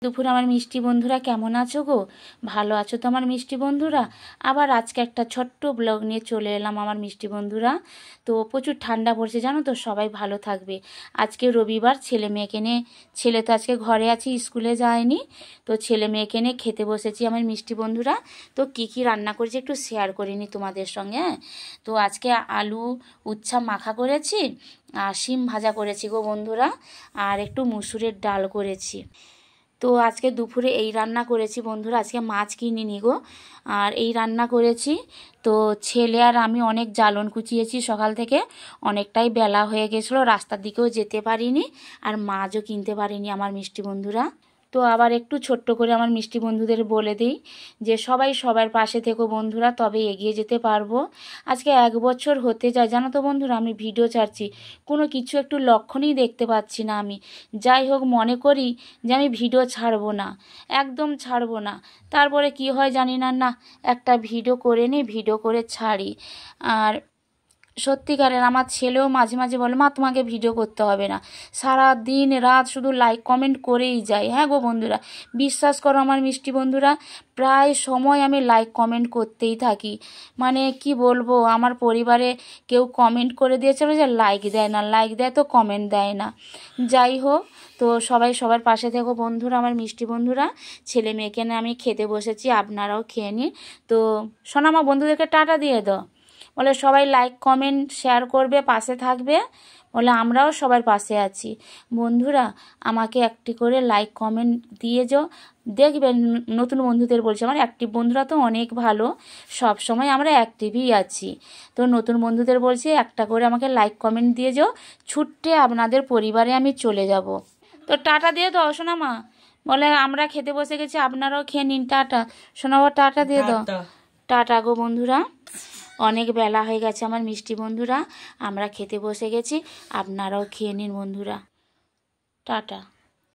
দুপুরে আমার মিষ্টি বন্ধুরা কেমন আছো গো? ভালো আছো তো আমার মিষ্টি বন্ধুরা? আবার আজকে একটা ছোট্ট ব্লগ নিয়ে চলে এলাম আমার মিষ্টি বন্ধুরা। তো প্রচুর ঠান্ডা পড়ছে জানো তো, সবাই ভালো থাকবে। আজকে রবিবার, ছেলে মেয়েকে নিয়ে, ছেলে তো আজকে ঘরে আছে, স্কুলে যায়নি, তো ছেলে মেয়েকে নিয়ে খেতে বসেছি আমার মিষ্টি বন্ধুরা। তো কি কি রান্না করেছি একটু শেয়ার করিনি তোমাদের সঙ্গে। তো আজকে আলু উচ্ছা মাখা করেছি, আর শিম ভাজা করেছি গো বন্ধুরা, আর একটু মুসুরের ডাল করেছি। তো আজকে দুপুরে এই রান্না করেছি বন্ধুরা, আজকে মাছ কিনিনি গো, আর এই রান্না করেছি। তো ছেলে আর আমি অনেক জ্বালন কুচিয়েছি সকাল থেকে, অনেকটাই বেলা হয়ে গেছিলো, রাস্তার দিকেও যেতে পারিনি, আর মাছও কিনতে পারিনি আমার মিষ্টি বন্ধুরা। তো আবার একটু ছোট্ট করে আমার মিষ্টি বন্ধুদের বলে দিই যে সবাই সবার পাশে থেকো বন্ধুরা, তবে এগিয়ে যেতে পারবো। আজকে 1 বছর হতে যায় জানো তো বন্ধুরা, আমি ভিডিও ছাড়ছি, কোনো কিছু একটু লক্ষণই দেখতে পাচ্ছি না আমি। যাই হোক, মনে করি যে আমি ভিডিও ছাড়বো না, একদম ছাড়বো না, তারপরে কি হয় জানি না, না একটা ভিডিও করে নিই, ভিডিও করে ছাড়ি। আর সত্যিকারের আমার ছেলেও মাঝে মাঝে বলে, মা তোমাকে ভিডিও করতে হবে না, সারা দিন রাত শুধু লাইক কমেন্ট করেই যায়। হ্যাঁ গো বন্ধুরা, বিশ্বাস করো আমার মিষ্টি বন্ধুরা, প্রায় সময় আমি লাইক কমেন্ট করতেই থাকি। মানে কি বলবো, আমার পরিবারে কেউ কমেন্ট করে দিয়েছে যে লাইক দেয় না, লাইক দেয় তো কমেন্ট দেয় না। যাই হোক, তো সবাই সবার পাশে থেকো বন্ধুরা আমার মিষ্টি বন্ধুরা। ছেলে মেয়েকে নিয়ে আমি খেতে বসেছি, আপনারাও খেয়ে নিন। তো শোনো, আমার বন্ধুদেরকে টাটা দিয়ে দাও, বলে সবাই লাইক কমেন্ট শেয়ার করবে, পাশে থাকবে, বলে আমরাও সবার পাশে আছি। বন্ধুরা আমাকে একটি করে লাইক কমেন্ট দিয়ে যাও, দেখবেন নতুন বন্ধুদের বলছি, আমার অ্যাক্টিভ বন্ধুরা তো অনেক ভালো, সব সময় আমরা অ্যাক্টিভই আছি। তো নতুন বন্ধুদের বলছি একটা করে আমাকে লাইক কমেন্ট দিয়ে যাও, ছুটে আপনাদের পরিবারে আমি চলে যাব। তো টাটা দিয়ে দাও শোনা মা, বলে আমরা খেতে বসে গেছি, আপনারাও খেয়ে নিন, টাটা শোনাবো, টাটা দিয়ে দাও। টাটা গো বন্ধুরা, অনেক বেলা হয়ে গেছে আমার মিষ্টি বন্ধুরা, আমরা খেতে বসে গেছি, আপনারাও খেয়ে নিন বন্ধুরা, টাটা।